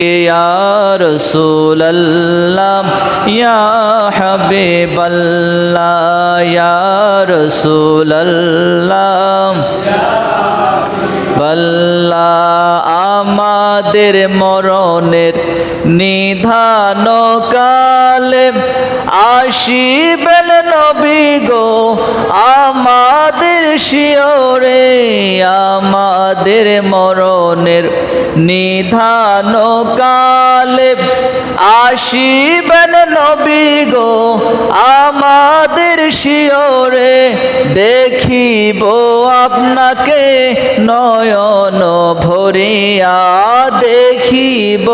ইয়া রাসূলাল্লাহ ইয়া হাবিবাল্লাহ ইয়া রাসূলাল্লাহ আমাদের মরণের নিধান কালে আসিবেন নবী গো আমাদের শিয়রে আমাদের মরণের নিধান কালে আসিবেন নবী গো আমাদের শিয়রে দেখিব আপনাকে নয়ন ভরিয়া দেখিব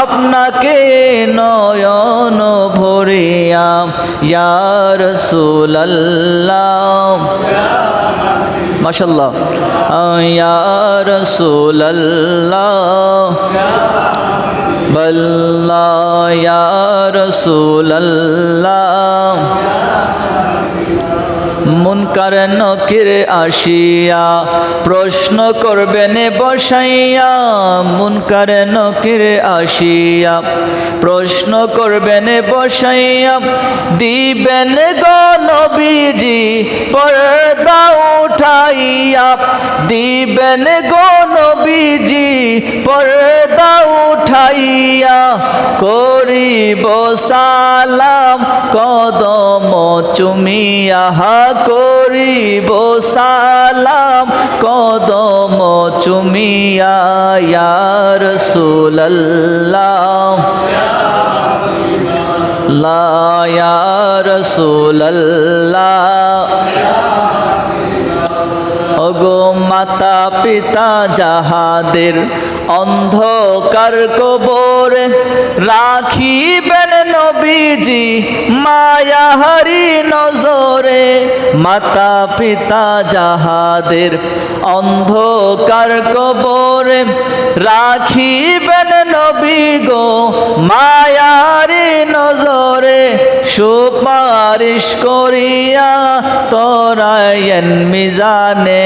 আপনাকে নয়ন ভরিয়া ইয়া রাসূলাল্লাহ মাশাআল্লাহ ইয়া রাসূলাল্লাহ বাল্লাহ ইয়া রাসূলাল্লাহ মুনকার নকির আসিয়া প্রশ্ন করবেন বসাইয়া মুনকার নকির আসিয়া প্রশ্ন করবেন বসাইয়া দিবেন গো নবীজি পর্দা উঠাইয়া দিবেন গো নবীজি পর্দা উঠাইয়া করিব সালাম কদম চুমিয়া করিব সালাম কদম চুমিয়া ইয়া রাসূলাল্লাহ লা ইয়া রাসূলাল্লাহ ওগো মাতা পিতা যাহাদের অন্ধকার কবরে রাখিবেন নবীজি মায়াহারি নজরে মাতা পিতা যাহাদের অন্ধকার কবরে রাখিবেন নবী গো মায়াহারি নজরে সুপারিশ করিয়া তরায়েন মিজানে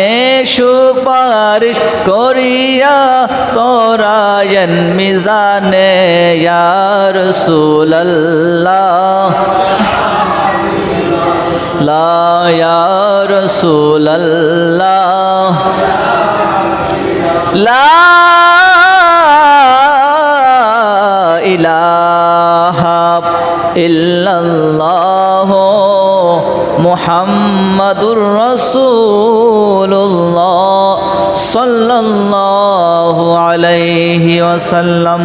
সুপারিশ করিয়া তরায়েন মিজানে ইয়া রাসূলাল্লাহ লা ইয়া রাসূলাল্লাহ লা ইলাহা ইল্লাল্লাহ মুহাম্মাদুর রাসূলুল্লাহ সাল্লাল্লাহু আলাইহি ওয়াসাল্লাম।